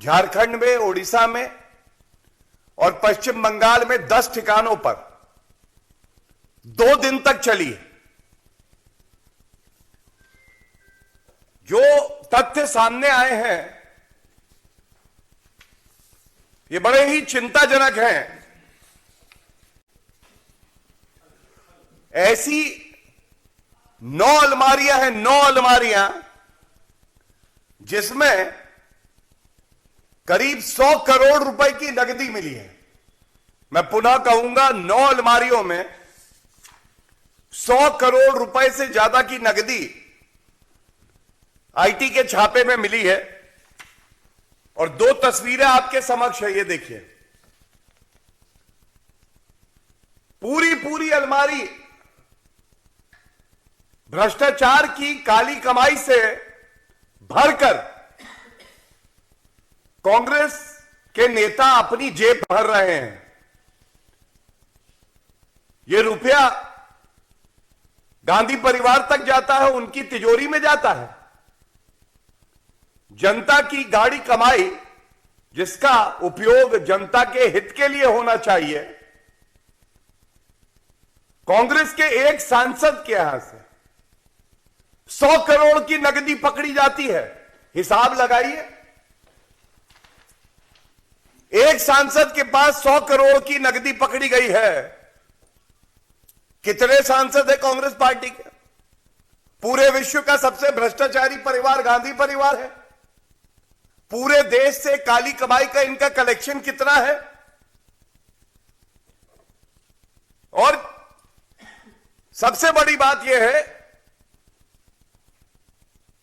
झारखंड में, ओडिशा में और पश्चिम बंगाल में 10 ठिकानों पर 2 दिन तक चली है। जो तथ्य सामने आए हैं ये बड़े ही चिंताजनक हैं। ऐसी 9 अलमारियां हैं, 9 अलमारियां जिसमें करीब 100 करोड़ रुपए की नकदी मिली है। मैं पुनः कहूंगा, 9 अलमारियों में 100 करोड़ रुपए से ज्यादा की नकदी आईटी के छापे में मिली है। और 2 तस्वीरें आपके समक्ष है, ये देखिए। पूरी अलमारी भ्रष्टाचार की काली कमाई से भरकर कांग्रेस के नेता अपनी जेब भर रहे हैं। यह रुपया गांधी परिवार तक जाता है, उनकी तिजोरी में जाता है। जनता की गाड़ी कमाई जिसका उपयोग जनता के हित के लिए होना चाहिए, कांग्रेस के एक सांसद के यहां से 100 करोड़ की नकदी पकड़ी जाती है। हिसाब लगाइए, एक सांसद के पास 100 करोड़ की नकदी पकड़ी गई है। कितने सांसद है कांग्रेस पार्टी के? पूरे विश्व का सबसे भ्रष्टाचारी परिवार गांधी परिवार है। पूरे देश से काली कमाई का इनका कलेक्शन कितना है? और सबसे बड़ी बात यह है,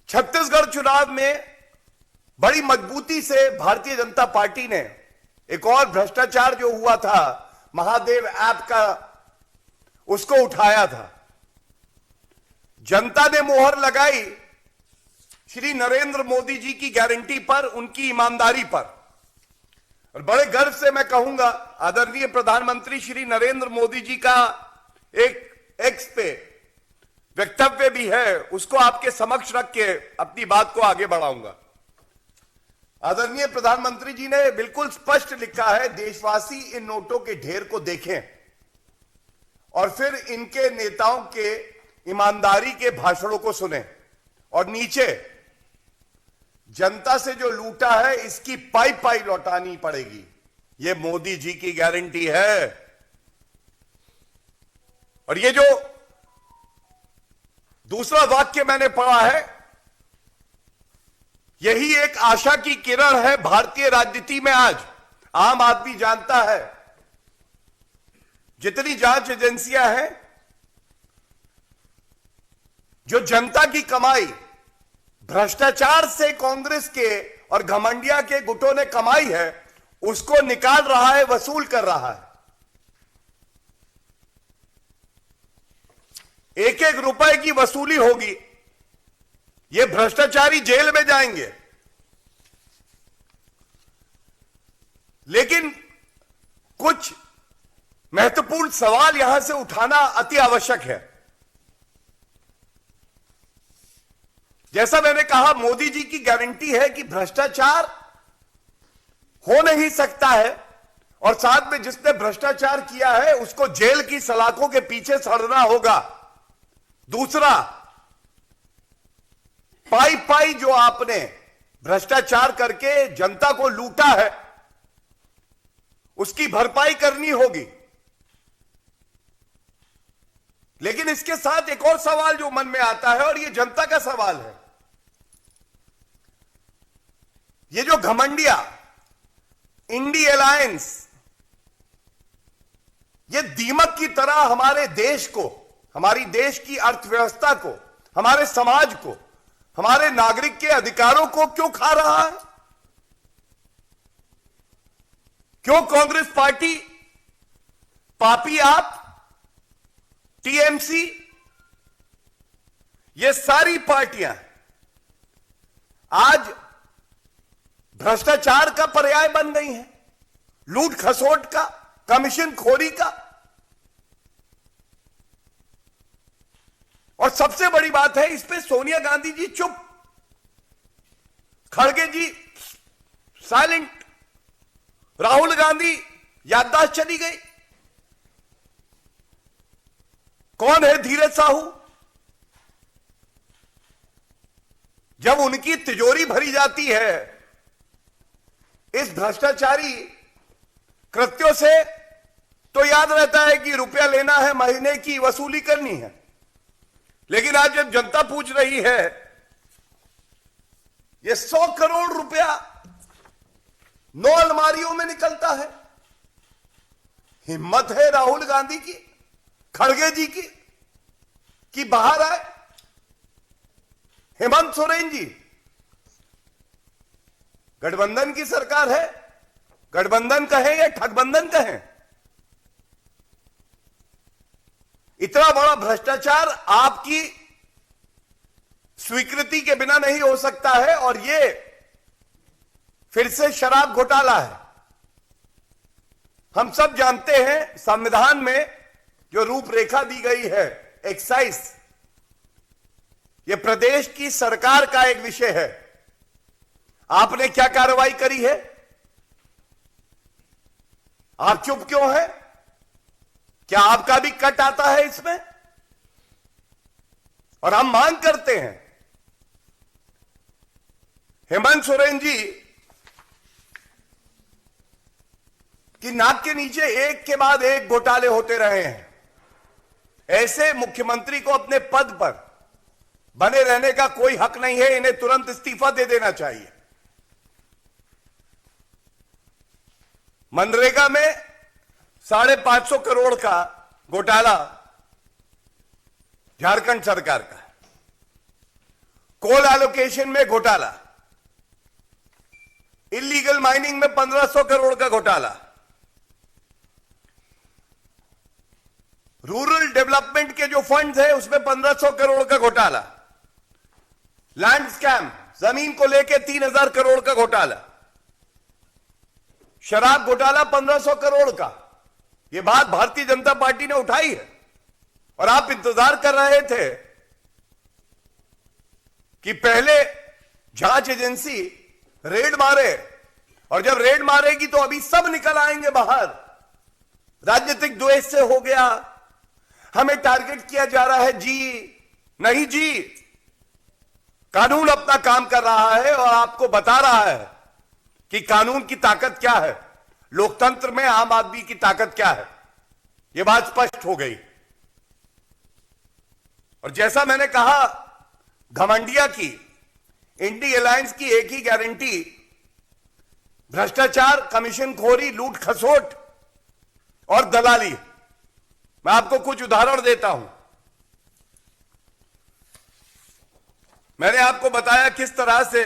छत्तीसगढ़ चुनाव में बड़ी मजबूती से भारतीय जनता पार्टी ने एक और भ्रष्टाचार जो हुआ था महादेव ऐप का, उसको उठाया था। जनता ने मोहर लगाई श्री नरेंद्र मोदी जी की गारंटी पर, उनकी ईमानदारी पर। और बड़े गर्व से मैं कहूंगा, आदरणीय प्रधानमंत्री श्री नरेंद्र मोदी जी का एक एक्स पे वक्तव्य भी है, उसको आपके समक्ष रख के अपनी बात को आगे बढ़ाऊंगा। आदरणीय प्रधानमंत्री जी ने बिल्कुल स्पष्ट लिखा है, देशवासी इन नोटों के ढेर को देखें और फिर इनके नेताओं के ईमानदारी के भाषणों को सुने, और नीचे जनता से जो लूटा है इसकी पाई पाई लौटानी पड़ेगी। यह मोदी जी की गारंटी है। और ये जो दूसरा वाक्य मैंने पढ़ा है, यही एक आशा की किरण है भारतीय राजनीति में। आज आम आदमी जानता है, जितनी जांच एजेंसियां हैं, जो जनता की कमाई भ्रष्टाचार से कांग्रेस के और घमंडिया के गुटों ने कमाई है, उसको निकाल रहा है, वसूल कर रहा है। एक एक रुपए की वसूली होगी। ये भ्रष्टाचारी जेल में जाएंगे। लेकिन कुछ महत्वपूर्ण सवाल यहां से उठाना अति आवश्यक है। जैसा मैंने कहा, मोदी जी की गारंटी है कि भ्रष्टाचार हो नहीं सकता है, और साथ में जिसने भ्रष्टाचार किया है उसको जेल की सलाखों के पीछे सड़ना होगा। दूसरा, पाई पाई जो आपने भ्रष्टाचार करके जनता को लूटा है, उसकी भरपाई करनी होगी। लेकिन इसके साथ एक और सवाल जो मन में आता है, और यह जनता का सवाल है, ये जो घमंडिया इंडी अलायंस, ये दीमक की तरह हमारे देश को, हमारी देश की अर्थव्यवस्था को, हमारे समाज को, हमारे नागरिक के अधिकारों को क्यों खा रहा है? क्यों कांग्रेस पार्टी, पापी आप, टीएमसी, ये सारी पार्टियां आज भ्रष्टाचार का पर्याय बन गई हैं, लूट खसोट का, कमीशन खोरी का। और सबसे बड़ी बात है, इस पे सोनिया गांधी जी चुप, खड़गे जी साइलेंट। राहुल गांधी याददाश्त चली गई। कौन है धीरज साहू? जब उनकी तिजोरी भरी जाती है इस भ्रष्टाचारी कृत्यों से, तो याद रहता है कि रुपया लेना है, महीने की वसूली करनी है। लेकिन आज जब जनता पूछ रही है, ये 100 करोड़ रुपया 9 अलमारियों में निकलता है। हिम्मत है राहुल गांधी की, खड़गे जी की, कि बाहर आए। हेमंत सोरेन जी, गठबंधन की सरकार है, गठबंधन कहें या ठगबंधन कहें, इतना बड़ा भ्रष्टाचार आपकी स्वीकृति के बिना नहीं हो सकता है। और ये फिर से शराब घोटाला है। हम सब जानते हैं संविधान में जो रूपरेखा दी गई है, एक्साइज, ये प्रदेश की सरकार का एक विषय है। आपने क्या कार्रवाई करी है? आप चुप क्यों हैं? क्या आपका भी कट आता है इसमें? और हम मांग करते हैं, हेमंत सोरेन जी कि नाक के नीचे एक के बाद एक घोटाले होते रहे हैं। ऐसे मुख्यमंत्री को अपने पद पर बने रहने का कोई हक नहीं है। इन्हें तुरंत इस्तीफा दे देना चाहिए। मनरेगा में 550 करोड़ का घोटाला झारखंड सरकार का, कोल एलोकेशन में घोटाला, इलीगल माइनिंग में 1500 करोड़ का घोटाला, रूरल डेवलपमेंट के जो फंड्स है उसमें 1500 करोड़ का घोटाला, लैंड स्कैम, जमीन को लेके 3000 करोड़ का घोटाला, शराब घोटाला 1500 करोड़ का। यह बात भारतीय जनता पार्टी ने उठाई है और आप इंतजार कर रहे थे कि पहले जांच एजेंसी रेड मारे, और जब रेड मारेगी तो अभी सब निकल आएंगे बाहर। राजनीतिक द्वेष से हो गया, हमें टारगेट किया जा रहा है। जी नहीं जी, कानून अपना काम कर रहा है और आपको बता रहा है कि कानून की ताकत क्या है, लोकतंत्र में आम आदमी की ताकत क्या है। यह बात स्पष्ट हो गई। और जैसा मैंने कहा, घमंडिया की, इंडी अलायंस की एक ही गारंटी, भ्रष्टाचार, कमीशनखोरी, लूट खसोट और दलाली। मैं आपको कुछ उदाहरण देता हूं। मैंने आपको बताया किस तरह से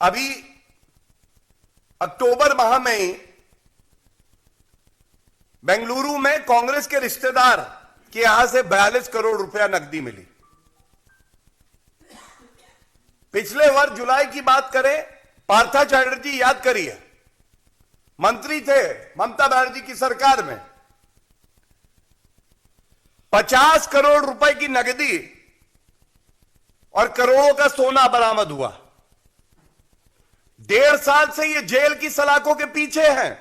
अभी अक्टूबर माह में ही बेंगलुरु में कांग्रेस के रिश्तेदार के यहां से 42 करोड़ रुपया नकदी मिली। पिछले वर्ष जुलाई की बात करें, पार्था चैटर्जी, याद करिए, मंत्री थे ममता बनर्जी की सरकार में, 50 करोड़ रुपए की नकदी और करोड़ों का सोना बरामद हुआ। 1.5 साल से ये जेल की सलाखों के पीछे हैं।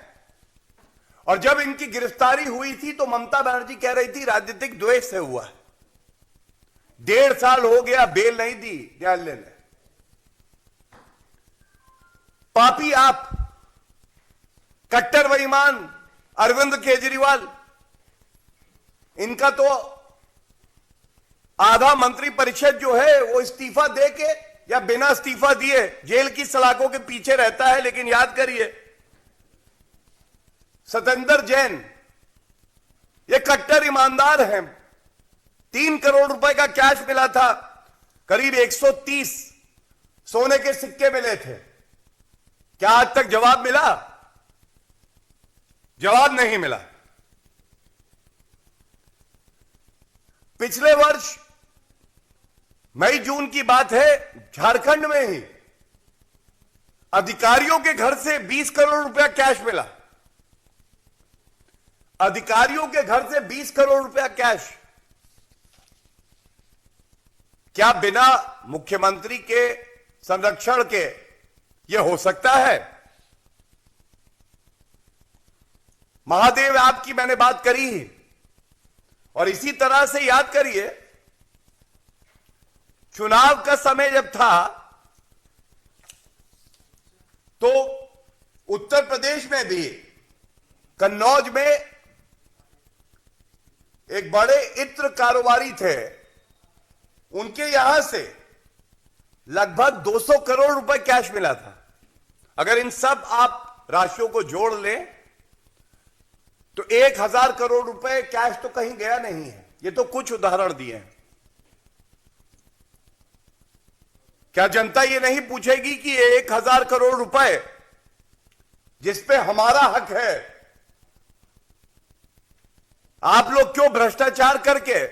और जब इनकी गिरफ्तारी हुई थी तो ममता बनर्जी कह रही थी राजनीतिक द्वेष से हुआ। 1.5 साल हो गया, बेल नहीं दी न्यायालय ने। पापी आप, कट्टर बेईमान अरविंद केजरीवाल, इनका तो आधा मंत्री परिषद जो है वो इस्तीफा देके या बिना इस्तीफा दिए जेल की सलाखों के पीछे रहता है। लेकिन याद करिए, सतेंद्र जैन, ये कट्टर ईमानदार हैं। 3 करोड़ रुपए का कैश मिला था, करीब 130 सोने के सिक्के मिले थे। क्या आज तक जवाब मिला? जवाब नहीं मिला। पिछले वर्ष मई जून की बात है, झारखंड में ही अधिकारियों के घर से 20 करोड़ रुपया कैश मिला। अधिकारियों के घर से 20 करोड़ रुपया कैश। क्या बिना मुख्यमंत्री के संरक्षण के यह हो सकता है? महादेव ऐप की मैंने बात करी ही, और इसी तरह से याद करिए, चुनाव का समय जब था तो उत्तर प्रदेश में भी कन्नौज में एक बड़े इत्र कारोबारी थे, उनके यहां से लगभग 200 करोड़ रुपए कैश मिला था। अगर इन सब आप राशियों को जोड़ लें तो 1000 करोड़ रुपए कैश तो कहीं गया नहीं है। ये तो कुछ उदाहरण दिए हैं। क्या जनता ये नहीं पूछेगी कि 1000 करोड़ रुपए जिस पे हमारा हक है, आप लोग क्यों भ्रष्टाचार करके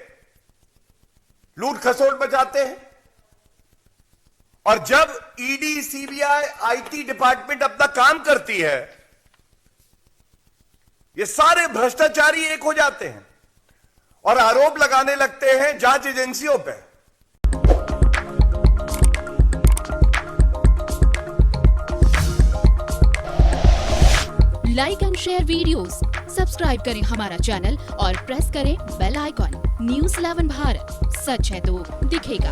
लूट खसोट मचाते हैं? और जब ईडी, सीबीआई, आईटी डिपार्टमेंट अपना काम करती है, ये सारे भ्रष्टाचारी एक हो जाते हैं और आरोप लगाने लगते हैं जांच एजेंसियों पे। Like and share videos, subscribe करें हमारा चैनल और प्रेस करें बेल आइकॉन। न्यूज़ 11 भारत, सच है तो दिखेगा।